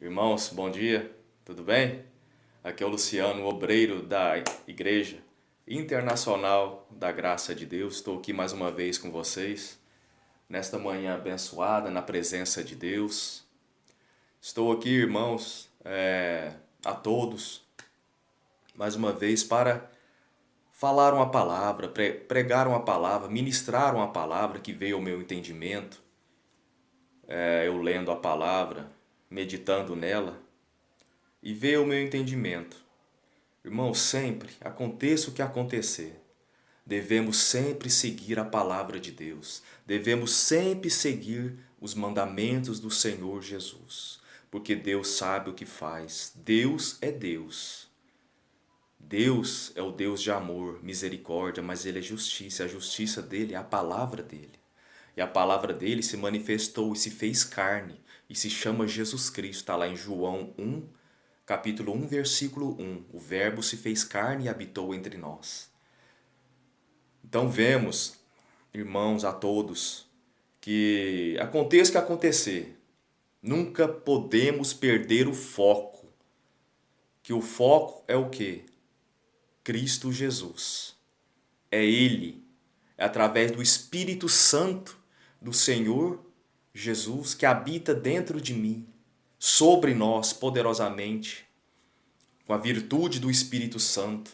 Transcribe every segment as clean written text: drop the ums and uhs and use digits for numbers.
Irmãos, bom dia, tudo bem? Aqui é o Luciano, obreiro da Igreja Internacional da Graça de Deus. Estou aqui mais uma vez com vocês, nesta manhã abençoada, na presença de Deus. Estou aqui, irmãos, a todos, mais uma vez para falar uma palavra, pregar uma palavra, ministrar uma palavra que veio ao meu entendimento. Eu lendo a palavra, meditando nela, e veio ao meu entendimento. Irmão, sempre, aconteça o que acontecer, devemos sempre seguir a palavra de Deus. Devemos sempre seguir os mandamentos do Senhor Jesus. Porque Deus sabe o que faz. Deus é Deus. Deus é o Deus de amor, misericórdia, mas Ele é justiça. A justiça dele é a palavra dele. E a palavra dele se manifestou e se fez carne. E se chama Jesus Cristo. Está lá em João 1, capítulo 1, versículo 1. O verbo se fez carne e habitou entre nós. Então vemos, irmãos, a todos, que aconteça o que acontecer, nunca podemos perder o foco. Que o foco é o quê? Cristo Jesus. É Ele, é através do Espírito Santo do Senhor Jesus que habita dentro de mim, sobre nós poderosamente, com a virtude do Espírito Santo.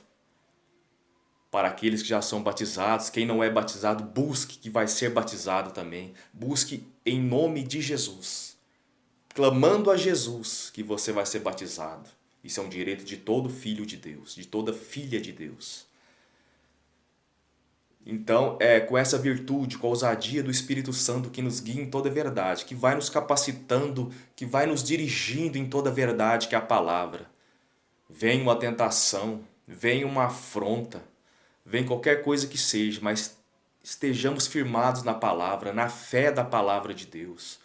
Para aqueles que já são batizados, quem não é batizado, busque que vai ser batizado também. Busque em nome de Jesus, clamando a Jesus que você vai ser batizado. Isso é um direito de todo filho de Deus, de toda filha de Deus. Então, é com essa virtude, com a ousadia do Espírito Santo que nos guia em toda a verdade, que vai nos capacitando, que vai nos dirigindo em toda a verdade, que é a palavra. Vem uma tentação, vem uma afronta, vem qualquer coisa que seja, mas estejamos firmados na palavra, na fé da palavra de Deus.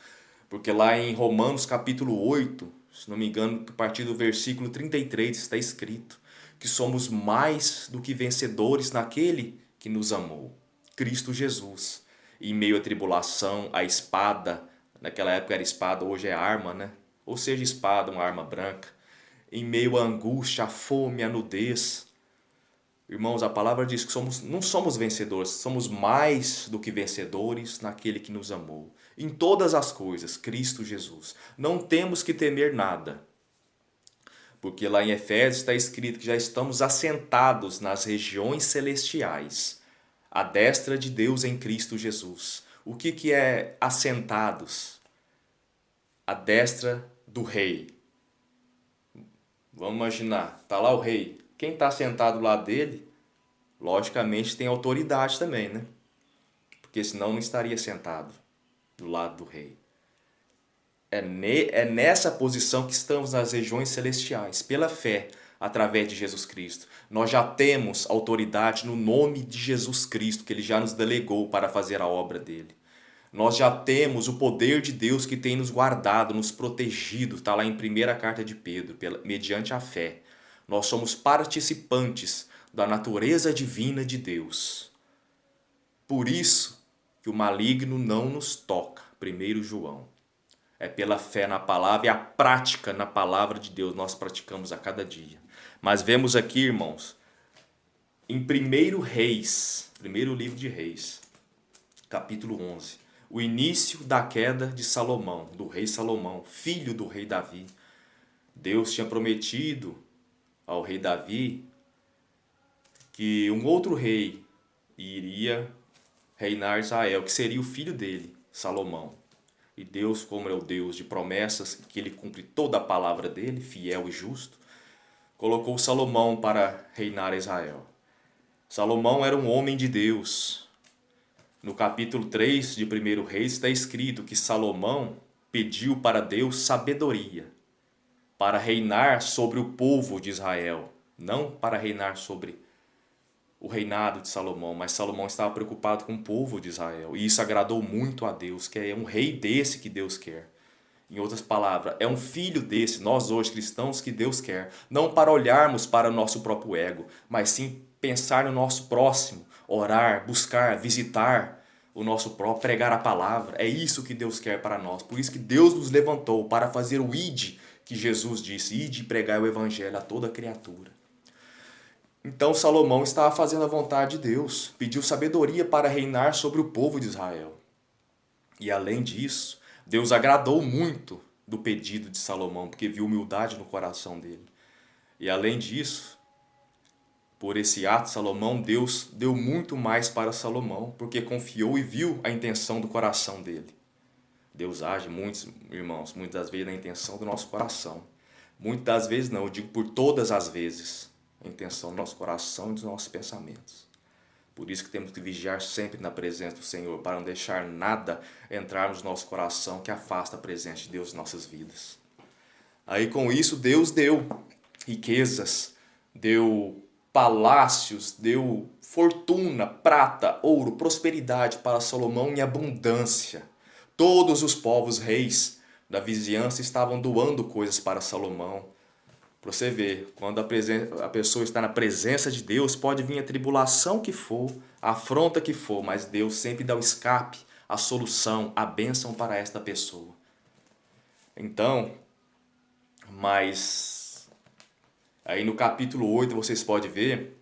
Porque lá em Romanos capítulo 8, se não me engano, a partir do versículo 33 está escrito que somos mais do que vencedores naquele que nos amou, Cristo Jesus. E em meio à tribulação, a espada, naquela época era espada, hoje é arma, né? Ou seja, espada, uma arma branca. Em meio à angústia, à fome, à nudez. Irmãos, a palavra diz que não somos vencedores, somos mais do que vencedores naquele que nos amou. Em todas as coisas, Cristo Jesus. Não temos que temer nada. Porque lá em Efésios está escrito que já estamos assentados nas regiões celestiais, à destra de Deus em Cristo Jesus. O que é assentados? À destra do rei. Vamos imaginar, está lá o rei. Quem está sentado lá dele, logicamente tem autoridade também, né? Porque senão não estaria sentado do lado do rei. É nessa posição que estamos nas regiões celestiais, pela fé, através de Jesus Cristo. Nós já temos autoridade no nome de Jesus Cristo, que Ele já nos delegou para fazer a obra dele. Nós já temos o poder de Deus que tem nos guardado, nos protegido, está lá em primeira carta de Pedro, mediante a fé. Nós somos participantes da natureza divina de Deus. Por isso que o maligno não nos toca, 1 João. É pela fé na palavra e a prática na palavra de Deus nós praticamos a cada dia. Mas vemos aqui, irmãos, em 1 Reis, primeiro livro de Reis, capítulo 11, o início da queda de Salomão, do rei Salomão, filho do rei Davi. Deus tinha prometido ao rei Davi que um outro rei iria reinar Israel, que seria o filho dele, Salomão. E Deus, como é o Deus de promessas, que Ele cumpre toda a palavra dele, fiel e justo, colocou Salomão para reinar Israel. Salomão era um homem de Deus. No capítulo 3 de 1 Reis está escrito que Salomão pediu para Deus sabedoria para reinar sobre o povo de Israel, não para reinar sobre o reinado de Salomão, mas Salomão estava preocupado com o povo de Israel. E isso agradou muito a Deus, que é um rei desse que Deus quer. Em outras palavras, é um filho desse, nós hoje cristãos, que Deus quer. Não para olharmos para o nosso próprio ego, mas sim pensar no nosso próximo, orar, buscar, visitar o nosso próprio, pregar a palavra. É isso que Deus quer para nós. Por isso que Deus nos levantou para fazer o ID, que Jesus disse: ide pregar o evangelho a toda criatura. Então Salomão estava fazendo a vontade de Deus, pediu sabedoria para reinar sobre o povo de Israel. E além disso, Deus agradou muito do pedido de Salomão, porque viu humildade no coração dele. E além disso, por esse ato, Deus deu muito mais para Salomão, porque confiou e viu a intenção do coração dele. Deus age, muitos irmãos, muitas das vezes na intenção do nosso coração. Muitas das vezes não, eu digo por todas as vezes, a intenção do nosso coração e dos nossos pensamentos. Por isso que temos que vigiar sempre na presença do Senhor, para não deixar nada entrar no nosso coração que afasta a presença de Deus em nossas vidas. Aí com isso Deus deu riquezas, deu palácios, deu fortuna, prata, ouro, prosperidade para Salomão em abundância. Todos os povos reis da vizinhança estavam doando coisas para Salomão. Para você ver, quando a pessoa está na presença de Deus, pode vir a tribulação que for, a afronta que for, mas Deus sempre dá o escape, a solução, a bênção para esta pessoa. Então, mas aí no capítulo 8 vocês podem ver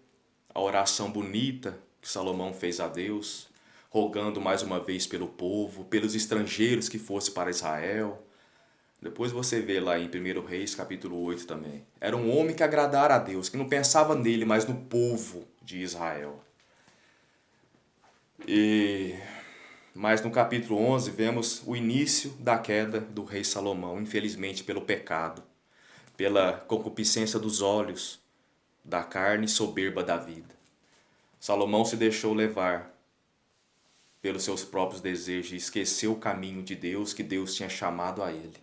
a oração bonita que Salomão fez a Deus, rogando mais uma vez pelo povo, pelos estrangeiros que fossem para Israel. Depois você vê lá em 1 Reis, capítulo 8 também. Era um homem que agradara a Deus, que não pensava nele, mas no povo de Israel. Mas no capítulo 11 vemos o início da queda do rei Salomão, infelizmente pelo pecado, pela concupiscência dos olhos, da carne soberba da vida. Salomão se deixou levar pelos seus próprios desejos e esqueceu o caminho de Deus que Deus tinha chamado a ele.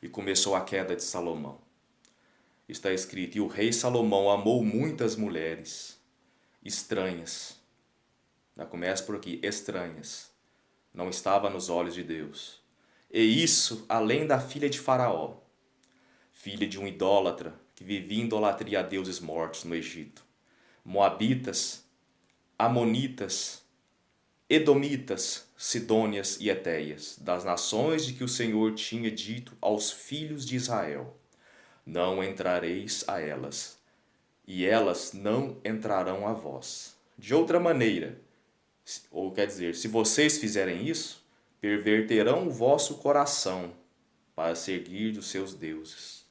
E começou a queda de Salomão. Está escrito: e o rei Salomão amou muitas mulheres estranhas. Já começa por aqui, estranhas. Não estava nos olhos de Deus. E isso além da filha de Faraó, filha de um idólatra que vivia em idolatria a deuses mortos no Egito. Moabitas, Amonitas, Edomitas, Sidônias e Etéias, das nações de que o Senhor tinha dito aos filhos de Israel: não entrareis a elas, e elas não entrarão a vós. De outra maneira, ou quer dizer, se vocês fizerem isso, perverterão o vosso coração para seguir os seus deuses.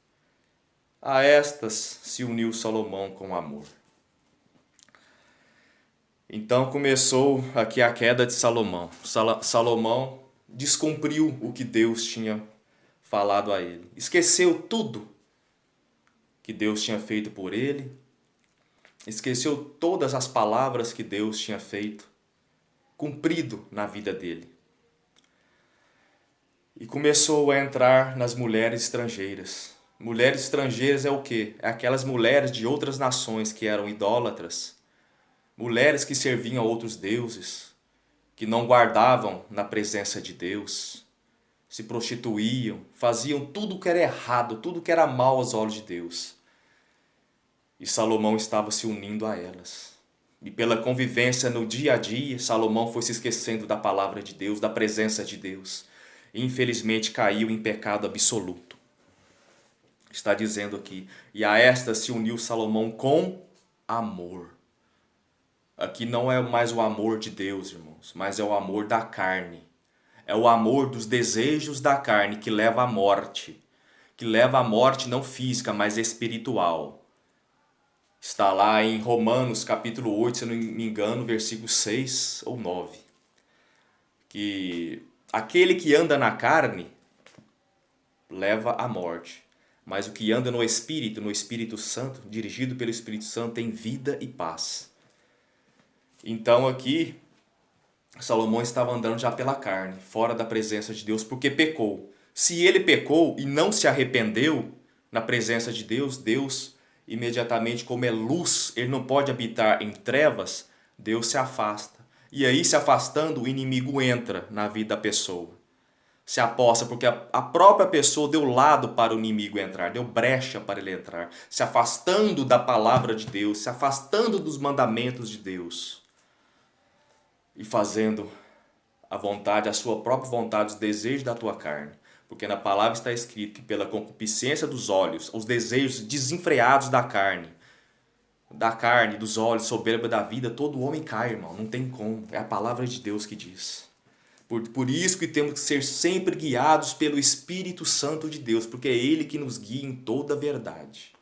A estas se uniu Salomão com amor. Então começou aqui a queda de Salomão. Salomão descumpriu o que Deus tinha falado a ele. Esqueceu tudo que Deus tinha feito por ele. Esqueceu todas as palavras que Deus tinha feito, cumprido na vida dele. E começou a entrar nas mulheres estrangeiras. Mulheres estrangeiras é o quê? É aquelas mulheres de outras nações que eram idólatras. Mulheres que serviam a outros deuses, que não guardavam na presença de Deus, se prostituíam, faziam tudo que era errado, tudo que era mal aos olhos de Deus. E Salomão estava se unindo a elas. E pela convivência no dia a dia, Salomão foi se esquecendo da palavra de Deus, da presença de Deus. E infelizmente caiu em pecado absoluto. Está dizendo aqui: e a esta se uniu Salomão com amor. Aqui não é mais o amor de Deus, irmãos, mas é o amor da carne. É o amor dos desejos da carne que leva à morte. Que leva à morte não física, mas espiritual. Está lá em Romanos capítulo 8, se eu não me engano, versículos 6 ou 9. Que aquele que anda na carne leva à morte. Mas o que anda no Espírito Santo, dirigido pelo Espírito Santo, tem vida e paz. Então aqui, Salomão estava andando já pela carne, fora da presença de Deus, porque pecou. Se ele pecou e não se arrependeu na presença de Deus, Deus imediatamente, como é luz, ele não pode habitar em trevas, Deus se afasta. E aí, se afastando, o inimigo entra na vida da pessoa. Se aposta, porque a própria pessoa deu lado para o inimigo entrar, deu brecha para ele entrar, se afastando da palavra de Deus, se afastando dos mandamentos de Deus. E fazendo a vontade, a sua própria vontade, os desejos da tua carne. Porque na palavra está escrito que pela concupiscência dos olhos, os desejos desenfreados da carne, dos olhos, soberba da vida, todo homem cai, irmão. Não tem como. É a palavra de Deus que diz. Por isso que temos que ser sempre guiados pelo Espírito Santo de Deus, porque é Ele que nos guia em toda a verdade.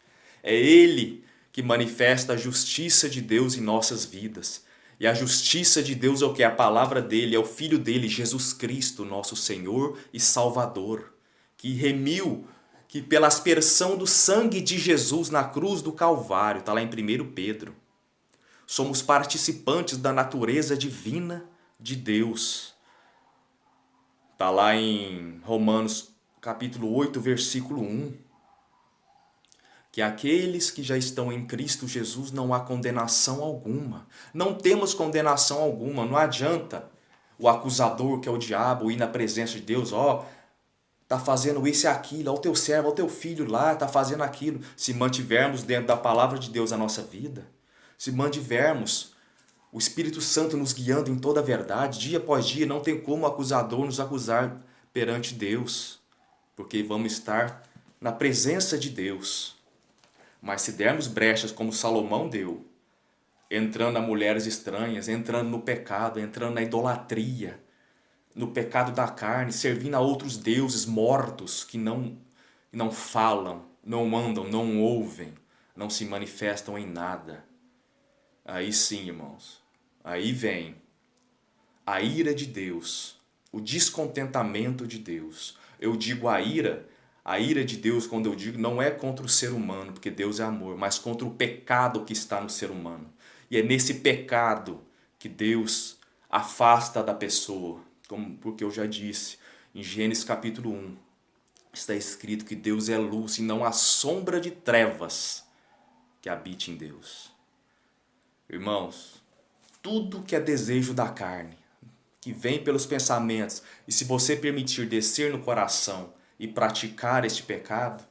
É Ele que manifesta a justiça de Deus em nossas vidas. E a justiça de Deus é o que? É a palavra dele, é o Filho dele, Jesus Cristo, nosso Senhor e Salvador, que remiu, que pela aspersão do sangue de Jesus na cruz do Calvário, está lá em 1 Pedro, somos participantes da natureza divina de Deus. Está lá em Romanos capítulo 8, versículo 1. Que aqueles que já estão em Cristo Jesus não há condenação alguma. Não temos condenação alguma. Não adianta o acusador, que é o diabo, ir na presença de Deus. Está fazendo isso e aquilo. Ó, o teu servo, ó, o teu filho lá está fazendo aquilo. Se mantivermos dentro da palavra de Deus a nossa vida, se mantivermos o Espírito Santo nos guiando em toda a verdade, dia após dia, não tem como o acusador nos acusar perante Deus, porque vamos estar na presença de Deus. Mas se dermos brechas como Salomão deu, entrando a mulheres estranhas, entrando no pecado, entrando na idolatria, no pecado da carne, servindo a outros deuses mortos que não falam, não andam, não ouvem, não se manifestam em nada, aí sim, irmãos, aí vem a ira de Deus, o descontentamento de Deus. Eu digo a ira de Deus, quando eu digo, não é contra o ser humano, porque Deus é amor, mas contra o pecado que está no ser humano. E é nesse pecado que Deus afasta da pessoa, porque eu já disse, em Gênesis capítulo 1, está escrito que Deus é luz e não há sombra de trevas que habite em Deus. Irmãos, tudo que é desejo da carne, que vem pelos pensamentos, e se você permitir descer no coração e praticar este pecado,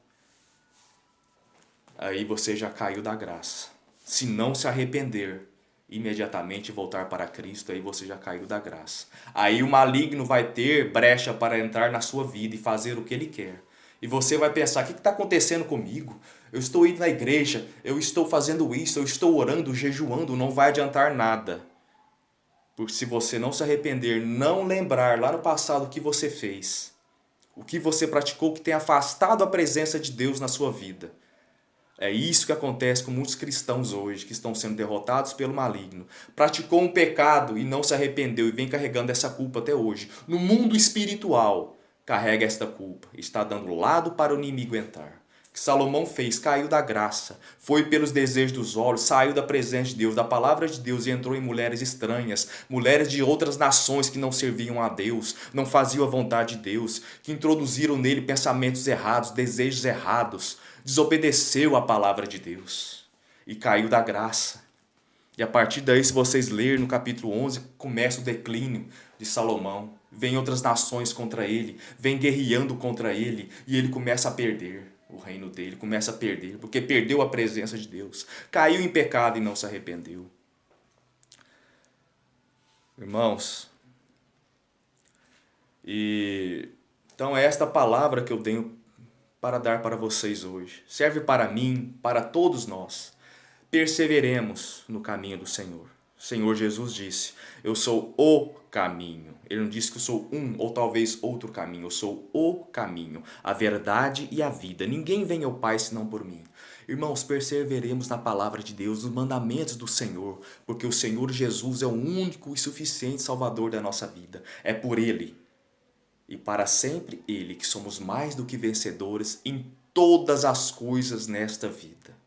aí você já caiu da graça. Se não se arrepender, imediatamente voltar para Cristo, aí você já caiu da graça. Aí o maligno vai ter brecha para entrar na sua vida e fazer o que ele quer. E você vai pensar, o que está acontecendo comigo? Eu estou indo na igreja, eu estou fazendo isso, eu estou orando, jejuando, não vai adiantar nada. Porque se você não se arrepender, não lembrar lá no passado o que você fez, o que você praticou que tem afastado a presença de Deus na sua vida. É isso que acontece com muitos cristãos hoje, que estão sendo derrotados pelo maligno. Praticou um pecado e não se arrependeu e vem carregando essa culpa até hoje. No mundo espiritual, carrega esta culpa. Está dando lado para o inimigo entrar. O que Salomão fez, caiu da graça. Foi pelos desejos dos olhos, saiu da presença de Deus, da palavra de Deus e entrou em mulheres estranhas. Mulheres de outras nações que não serviam a Deus, não faziam a vontade de Deus, que introduziram nele pensamentos errados, desejos errados. Desobedeceu a palavra de Deus e caiu da graça. E a partir daí, se vocês lerem no capítulo 11, começa o declínio de Salomão. Vem outras nações contra ele, vem guerreando contra ele e ele começa a perder o reino dele, começa a perder, porque perdeu a presença de Deus. Caiu em pecado e não se arrependeu. Irmãos, então é esta palavra que eu tenho para dar para vocês hoje. Serve para mim, para todos nós. Perseveremos no caminho do Senhor. O Senhor Jesus disse, eu sou o caminho. Ele não disse que eu sou um ou talvez outro caminho. Eu sou o caminho, a verdade e a vida. Ninguém vem ao Pai senão por mim. Irmãos, perseveremos na palavra de Deus, nos mandamentos do Senhor, porque o Senhor Jesus é o único e suficiente Salvador da nossa vida. É por Ele e para sempre Ele que somos mais do que vencedores em todas as coisas nesta vida.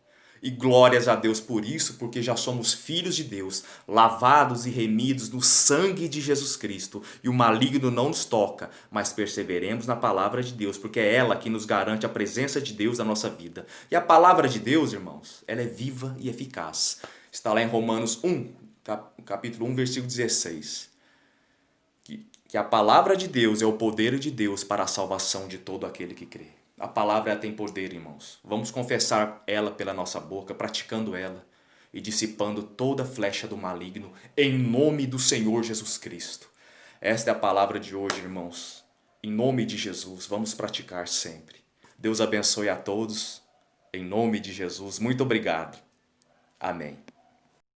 E glórias a Deus por isso, porque já somos filhos de Deus, lavados e remidos no sangue de Jesus Cristo. E o maligno não nos toca, mas perseveremos na palavra de Deus, porque é ela que nos garante a presença de Deus na nossa vida. E a palavra de Deus, irmãos, ela é viva e eficaz. Está lá em Romanos 1, capítulo 1, versículo 16. Que a palavra de Deus é o poder de Deus para a salvação de todo aquele que crê. A palavra tem poder, irmãos. Vamos confessar ela pela nossa boca, praticando ela e dissipando toda flecha do maligno, em nome do Senhor Jesus Cristo. Esta é a palavra de hoje, irmãos. Em nome de Jesus, vamos praticar sempre. Deus abençoe a todos. Em nome de Jesus, muito obrigado. Amém.